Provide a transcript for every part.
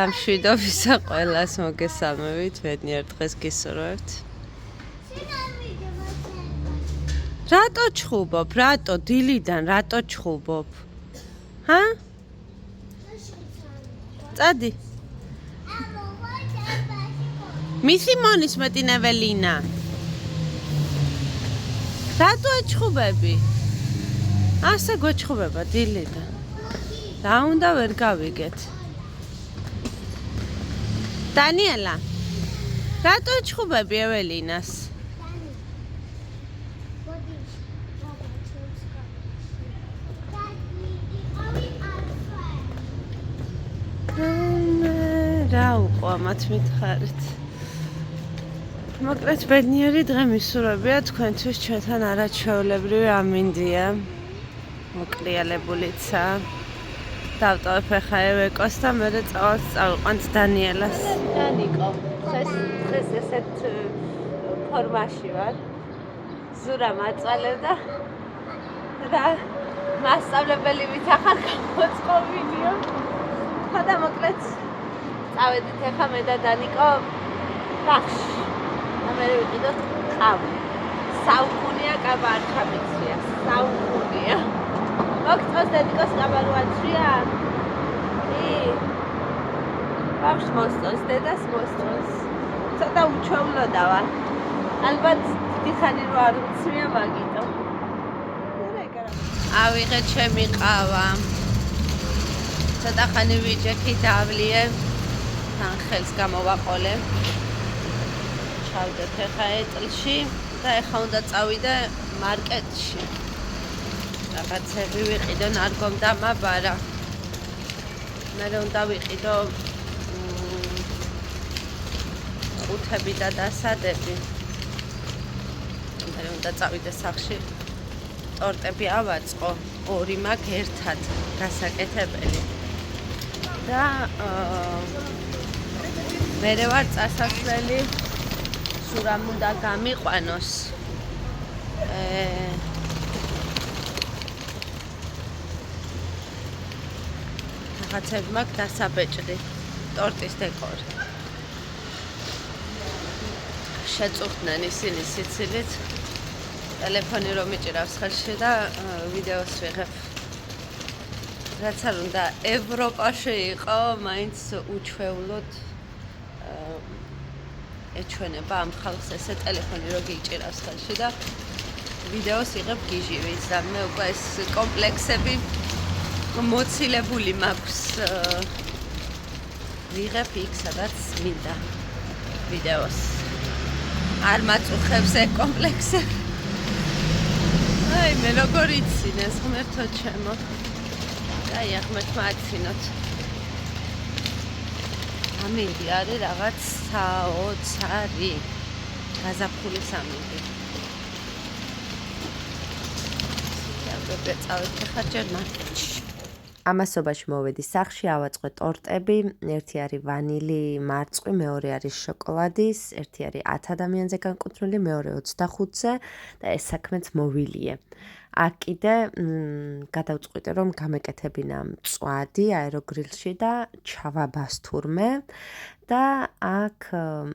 სამშვიდობისა ყველას მოგესალმებით, ბედნიერ დღეს გისურვებთ. რატო ჩხუბობ? რატო დილიდან რატო ჩხუბობ? ჰა? წადი. მისი მონის მეტინეველინა. რატო ეჩხუბები? ასე გვეჩხუბება დილიდან. რა უნდა ვერ გავიგეთ. დანიელა, რატო ეჩხუბები ეველინას? რა უყვა მათ მითხარით. მოკლედ ბედნიერი დღე მისურვებია თქვენთვის, ჩვენთან არაჩვეულებრივი ამინდია. მოკლიალებულიცა. დავტოვებ ახლა ევეკოს და მე წავიყვანთ დანიელას. დანიკო, დღეს ესეთ ფორმაში ვარ. ზურა მაწვალებდა და მასწავლებელი ვითხარ გამოწყობილია. ხოდა მოკლედ წავედით ახლა მე და დანიკო ბახში. და მე ვიყიდოთ ყავა. საუკუნეა კაბა არ ჩამიცია. საუკუნეა. მოგწონს დედიკოს კაბა რო აცრია? ბავშვს მოსწონს, დედას მოსწონს. ცოტა უჩვეულოდა ვარ. ალბათ დიდი ხანი რო არ უცრია მაგიტო. ავიღე ჩემი ყავა. ცოტა ხანი ვიჯექი დავლიე. თან ხელს გამოვაყოლე. ჩავდეთ ახლა ეტლში და ახლა უნდა წავიდე მარკეტში. რაღაცები ვიყიდო ნარგომდამა ბარა. მე უნდა ვიყიდო ყუთები და დასადები. მე უნდა წავიდე სახლში. ტორტები ავაწყო, 2 მაქვს ერთად, გასაკეთებელი. და მე ვარ წასასვლელი, სურამ უნდა გამიყვანოს. რაღაცები მაქვს დასაბეჭდი, ტორტის დეკორი. შეწუხდნენ ისინი სიცილით. ტელეფონი რომ მიჭირავს ხელში და ვიდეოს ვიღებ. რაც არ უნდა ევროპაში იყო, მაინც უჩვეულოდ ეჩვენება ამ ხალხს ესე ტელეფონი რო გიჭირავს ხელში და ვიდეოს იღებ გიჟივის და მე უკვე ეს კომპლექსები მოცილებული მაქვს. ვიღებ იქ, სადაც მინდა ვიდეოს. არ მაწუხებს ეგ კომპლექსები. აი, მე როგორ იცინეს ღმერთო ჩემო. აი, ღმერთმა აცინოთ. ამინდი არის რაღაც საოცარი. გაზაფხულის ამინდი. წავედი ახლა ჯერ მარკეტში. ამასობაში მოვედი სახლში, ავაწყე ტორტები, ერთი არის ვანილი მარწყვი, მეორე არის შოკოლადის, ერთი არის 10 ადამიანზე განკუთვნილი, მეორე 25-ზე და ეს საქმეც მოვილიე. აქ კიდე გადავწყვიტე, რომ გამეკეთებინა მწვადი აეროგრილში და ჩავაბას თურმე და აქ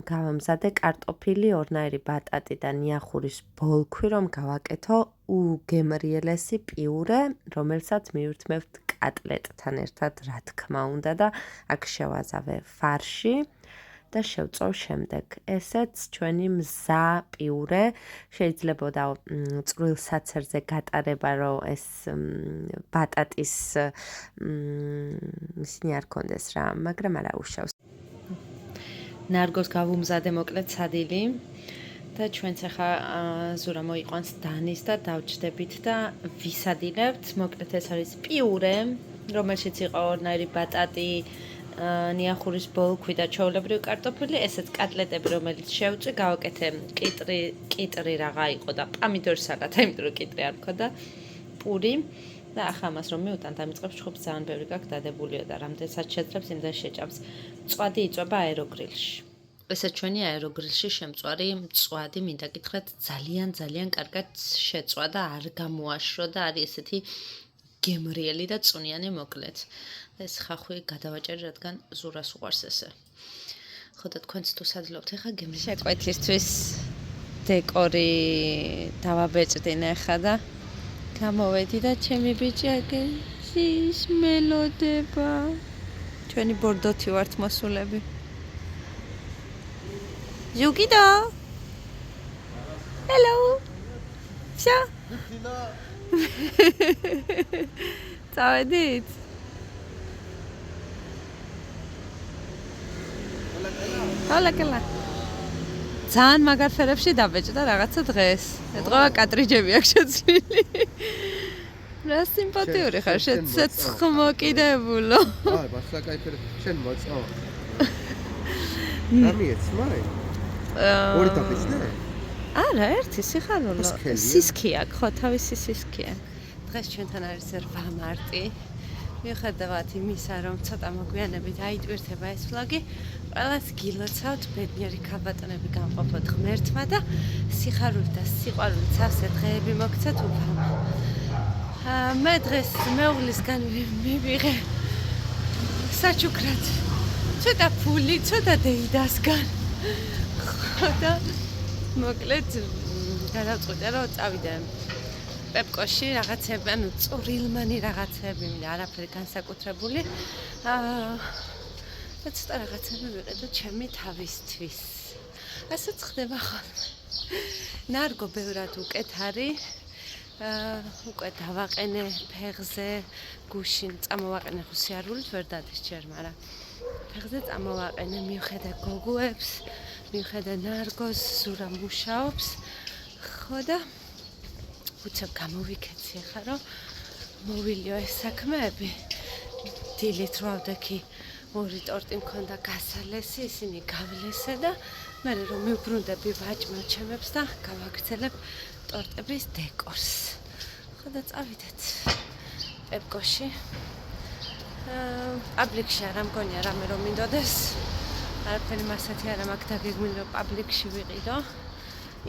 გავამზადე კარტოფილი, ორნაირი ბატატი და ნიახურის ბოლქვი, რომ გავაკეთო უგემრიელესი პიურე, რომელსაც მივირთმევთ კატლეტთან ერთად, რა თქმა უნდა და აქ შევაზავე ფარში და შევწოვ შემდეგ. ესეც ჩვენი მზა პიურე, შეიძლებოდა წვრილ საცერზე გატარება, რომ ეს ბატატის ისინი არ კონდეს რა, მაგრამ არა უშავს. ნარგოს გავუმზადე მოკლედ სადილი და ჩვენც ახლა ზურა მოიყვანს დანის და დავჭდებით და ვისადილებთ. მოკლედ ეს არის პიურე, რომელშიც იყო ორნაირი ბატატი, ნიახურის ბოლქვი და ჩვეულებრივი კარტოფილი, ესეც კატლეტები, რომელიც შევწვი, გავაკეთე კიტრი რაღა იყო და პამიდორ სალათა, იმიტომ რომ კიტრი არ მქონდა, პური და ახლა ამას რომ მივუტან დამიწყებს ჩხუბს ძალიან ბევრი გაქვს დადებულიო და რამდენსაც შეძლებს იმდენ შეჭამს. მწვადი იწვება აეროგრილში. ესე ჩვენი აეროგრილში შემწვარი მწვადი, მინდა გითხრათ, ძალიან კარგად შეწვა და არ გამოაშრო და არის ესეთი გემრიელი და წუნიანი მოკლედ. ეს ხახვი გადავაჭერი, რადგან ზურას უყვარს ესე. ხო და თქვენც თუ საძლევთ ახლა გემრიელი შეკვეთისთვის დეკორი დავაბეჭდინე ხა და გამოვედი და ჩემი ბიჭი ის მელოდება. ჩვენი ბორდოთი ვართ მოსულები. Jugito. Hello. Всё? წავედით? ჰოლაკელა. ძალიან მაგარ ფერებში დაბეჭდა რაღაცა დღეს. ეთყობა კატრიჯები აქვს შეცვლილი. რა სიმპათიური ხარ, შეცხმოკიდებულო. აი, ბასა кайფერი. შენ მოწო. ამიეც მაი. ორი დაფეჭდე? არა, ერთი სიხარულო. სისქი აქვს, ხო, თავისი სისქი აქვს. დღეს ჩვენთან არის 8 მარტი. მიუხედავად იმისა, რომ ცოტა მოგვიანებით აიტვირთება ეს ვლოგი, ყველას გილოცავთ ბედნიერი ქალბატონები გამყოფოთ ღმერთმა და სიხარული და სიყვარული ცავსე დღეები მოგცეთ უფალმა. მე დღეს მეუღლისგან მივიღე საჩუქრად ცოტა ფული, ცოტა დეიდასგან. ხო და მოკლედ გადავწყვიტე, რომ წავიდე პეპკოში რაღაცები, ანუ წვრილმანი რაღაცები, მინდა არაფერი განსაკუთრებული. და ცოტა რაღაცები ვიყიდო ჩემი თავისთვის. ასეც ხდება ხოლმე. ნარგო ბევრად უკეთ არის. უკვე დავაყენე ფეხზე, გუშინ წამოვაყენე ხუსიარულით, ვერ დადის ჯერ, მაგრამ ფეხზე წამოვაყენე, მივხედე გოგოებს, მივხედე ნარგოს, ზურა მუშაობს. ხო და უცებ გამოვიქეცი ახლა, რომ მოვილიო ეს საქმეები. დილით რო ავდექი, 2 ტორტი მქონდა გასალესი, ისინი გავლესე და მე რომ მივბრუნდები ვაჭმოჩემებს და გავაგრძელებ ტორტების დეკორს. ხო და წავიდეთ პეპკოში. პაბლიკში არ მგონია რამე რომ მინდოდეს. არაფერი მასეთი არ მაქვს დაგეგმილი რომ პაბლიკში ვიყიდო.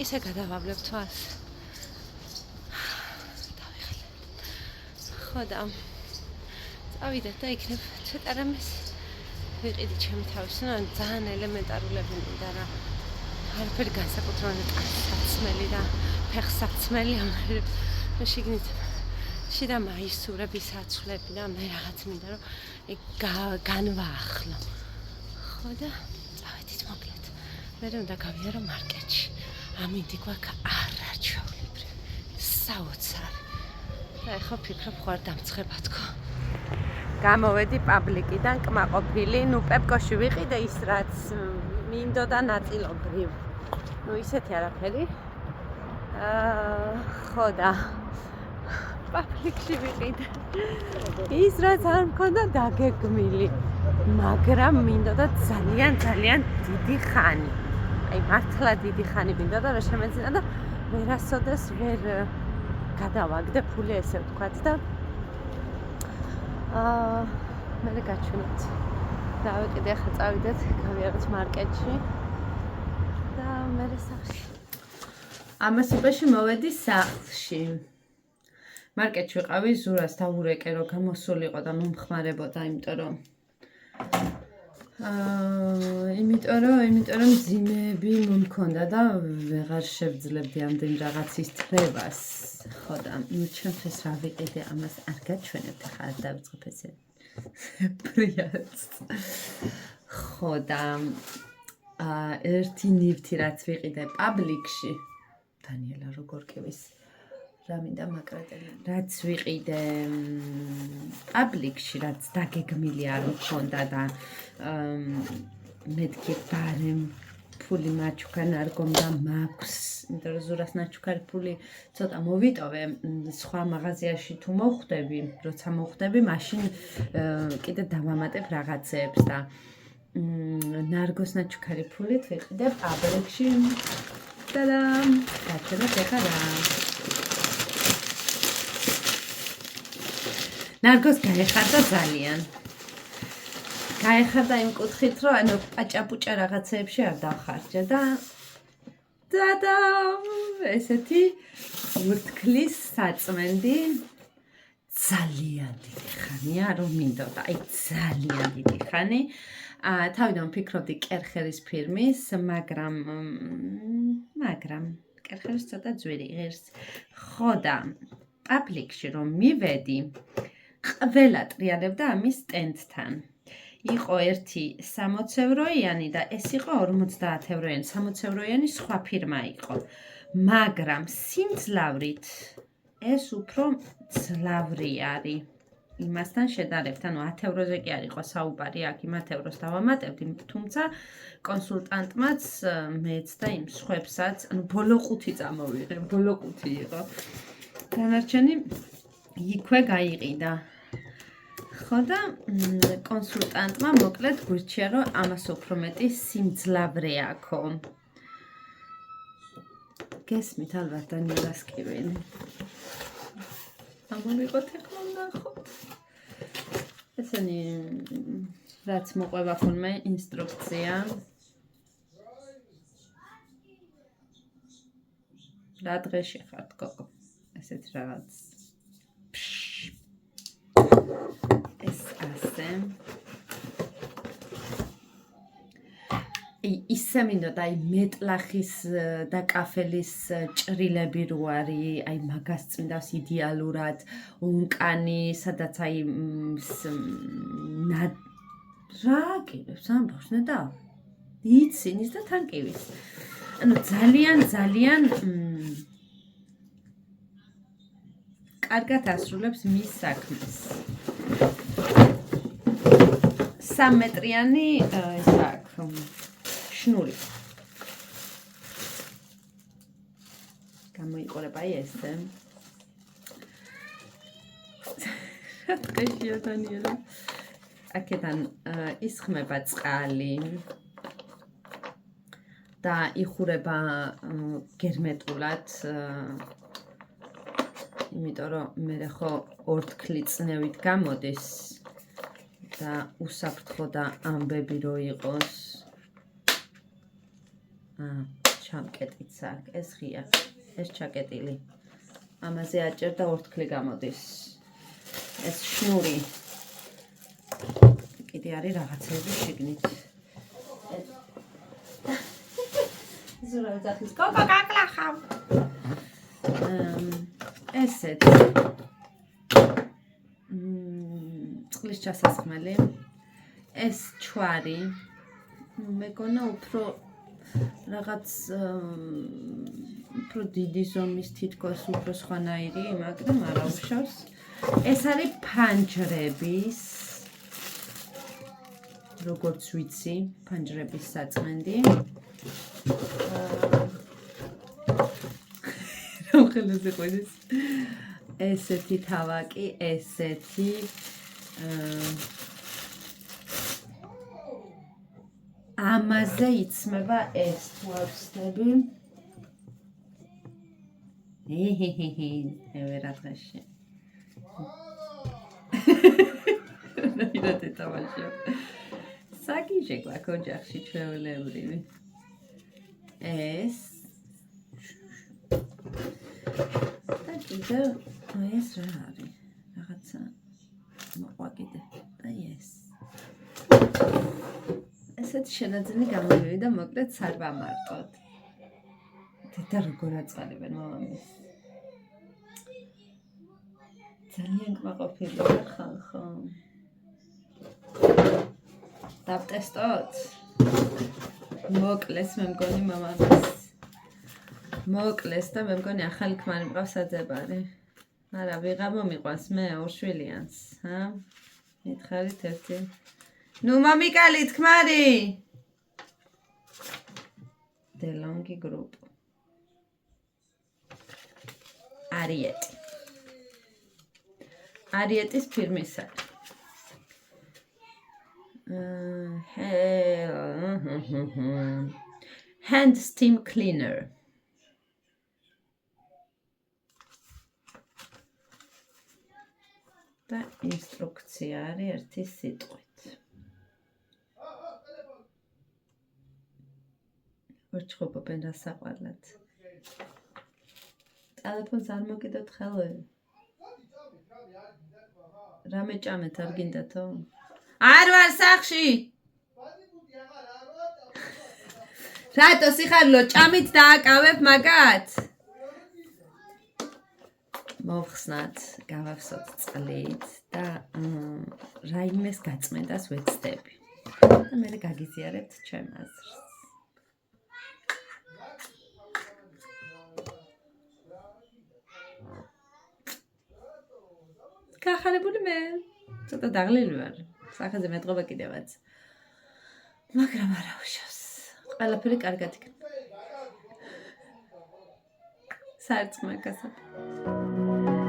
ისე გადავავლებ თვალს. ხო და წავიდეთ და იქნებ ცოტა რამეს ვიყიდი ჩემი თავის, ანუ ძალიან ელემენტარულები მინდა რა. არაფერი განსაკუთრებული ტანსაცმელი და ფეხსაცმელი ამერებ. შიგნით შიდა მაისურები, საცვლები და მე რაღაც მინდა რომ განვაახლო. ხო და წავედით მოკლედ. მე უნდა გავიარო მარკეტში. ამინდი გვაქვს არაჩვეულებრივი საოცარი. და ეხლა ვფიქრობ ხوار დამცხება თქო. გამოვედი პაბლიკიდან კმაყოფილი, ნუ პეპკოში ვიყიდე ის რაც მინდოდა ნაწილობრივ. ნუ ისეთი არაფერი. ხო და პაბლიკში ვიყიდე. ის რაც არ მქონდა დაგეგმილი, მაგრამ მინდოდა ძალიან დიდი ხანი. აი მართლა დიდი ხანი მინდოდა რა შემეძინა და ვერასოდეს ვერ გადავაგდე ფული ესე ვთქვათ და მე გაჩვენეთ. დავიყიდე ახლა წავიდეთ, გავიაროთ მარკეტში და მე სახლში. ამასობაში მოვედი სახლში. მარკეტში ვიყავი, ზურას დავურეკე რომ გამოსულიყო და მომხმარებოდა, იმიტომ რომ ძიმეები მომქონდა და ვეღარ შევძლებდი ამდენ რაღაცის თრევას. ხო და ჩემთვის რა ვიყიდე, ამას არ გაჩვენებთ, ხა არ დავიწყებ ესე. პრიაც. ხო და ერთი ნივთი რაც ვიყიდე პაბლიკში, დანიელა როგორ კივის რა მინდა მაკრატელი. რაც ვიყიდე პაბლიკში, რაც დაგეგმილი არ მქონდა და მეთქი ბარემ ფული მაჩუქან არ გონდა მაქვს, იმიტომ რომ ზურას ნაჩუქარი ფული ცოტა მოვიტოვე, სხვა მაღაზიაში თუ მოხვდები, როცა მოხვდები, მაშინ კიდე დავამატებ რაღაცებს და ნარგოს ნაჩუქარი ფულით ვიყიდე პაბლიკში. ტადამ! გაჩვენოთ ახლა რა. ნარგოს გაეხარდა ძალიან. გაეხარდა იმ კუთხით, რომ ანუ პაჭაპუჭა რაღაცეებში არ დავხარჯა და ესეთი ურთქლის საწმენდი ძალიან დიდი ხანია, რომ მინდოდა, აი ძალიან დიდი ხანი. თავიდან ვფიქრობდი კერხერის ფირმის, მაგრამ კერხერის ცოტა ძვირი ღირს. ხო და პაბლიკში რომ მივედი, ყველა ტრიალებდა ამის სტენდთან. იყო ერთი 60 ევროიანი და ეს იყო 50 ევროიანი, 60 ევროიანი სხვა ფირმა იყო. მაგრამ სიმძლავრით ეს უფრო ძლავრი არის. იმასთან შედარებით, 10 ევროზე კი არ იყო საუბარი, აქ 10 ევროს დავამატებდი, თუმცა კონსულტანტმაც მეც და იმ სხვებსაც, ბოლო ყუთი წამოვიღე, ბოლო ყუთი იყო. დანარჩენი იქვე გაიყიდა. ხო და კონსულტანტმა მოკლედ გვირჩია, რომ ამას უფრო მეტი სიმძლავრე აქვს. გესმით ალბათ დანიელას კივილი. ამომიყოთ ახლა ვნახოთ. ესენი რაც მოყვება ხოლმე ინსტრუქცია. რა დღეში ხართ გოგო? ესეთ რაღაც. ეს ასე. ისე მინდოდა აი მეტლახის და კაფელის ჭრილები რო არის, აი მაგას წმინდავს იდეალურად, უნკანი, სადაც აი რა აკეთებს ამბავს ნედა? იცინის და თან კივის. ანუ ძალიან კარგად ასრულებს მის საქმეს. 3 მეტრიანი ეს აქვს შნური. გამოიყურება ესე. რა დღეშია დანიელა? აქედან ისხმება წყალი და იხურება გერმეტულად, იმიტომ რომ მე ხო ორთქლი წნევით გამოდის და უსაფრთხო და ამბები რო იყოს. ჩამკეტიც აქ, ეს ღია, ეს ჩაკეტილი. ამაზე აჭერდა ორთქლი გამოდის. ეს შნური. კიდე არის რაღაცები შიგნით. ზურა ძახის კოკო გაკლახავ. ესეთ. წყლის ჩასასხმელი. ეს ჩვარი. მეგონა უფრო რაღაც უფრო დიდი ზომის თითქოს უფრო სხვანაირი, მაგრამ არა უშავს. ეს არის ფანჯრების, როგორც ვიცი, ფანჯრების საწმენდი. რომ ხელზე ყვიდეს. ესეთი თავაკი, ესეთი ამაზე იცმება ეს თუ ავსდები. ევერა დღეში. ნაირად ეთამაშო. საგიჟე გვაქვს ოჯახში ჩვეულებრივი. ეს და კიდე ეს რა არის? რაღაცა მოყვა კიდე. და ეს. ესეთ შენაძენი გამოვიდა მოკლედ სარვამარტოდ. დედა როგორ აწყალებენ მამამის. ძალიან კმაყოფილია ხალხო. დავტესტოთ? მოკლეს მე მგონი მამამის. მოკლეს და მე მგონი ახალი ქმარი მყავს საძებარი. არა, ვიღა მომიყვანს მე ორშვილიანს, ჰა? მითხარით ერთი. ნუ მომიკალით ქმარი. დელონგი გრუპ. არიეტი. არიეტის ფირმისა. Hand steam cleaner. და ინსტრუქცია არის ერთი სიტყვით. ვერჩხობობენ რასაყვარლად. ტელეფონს არ მოკიდოთ ხელები. რამე ჭამეთ არ გინდათო? არ ვარ სახში. რატო სიხარულო ჭამით დააკავებ მაგათ? მოვხსნათ, გავახსოთ წყლით და რაიმეს გაწმენდას ვეცდები. და მე გაგიზიარებთ ჩემ აზრს. გახარებული მე. ცოტა დაღლილი ვარ. სახეზე მეტყობა კიდევაც. მაგრამ არა უშავს. ყველაფერი კარგად იქნება. სარწმუნო გასაგებია.